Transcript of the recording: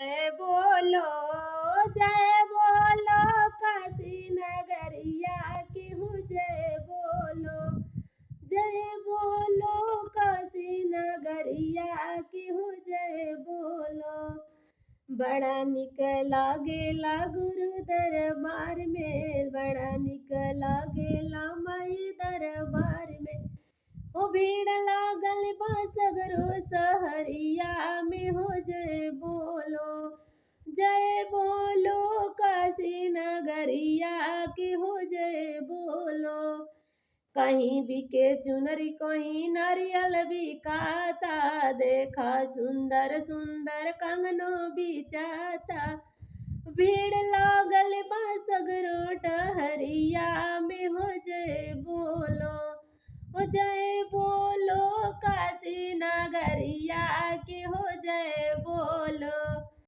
बोलो जय बोलो काशी नगरिया की हूँ जय बोलो काशी नगरिया की हूँ जय बोलो। बड़ा निक लागेला गुरु दरबार में, बड़ा निक लागेला माई दरबार में। ओ भीड़ लागल बा सगरो सहरिया में हो जय बोलो काशी नगरिया की हो जय बोलो। कहीं बिके चुनरी कहीं नारियल बिकाता, देखा सुंदर सुंदर कंगनो बिचाता। भीड़ लागल बा सगरो टहरिया में हो जय बोलो। ओ जय बोलो काशी नगरिया की हो जय बोलो।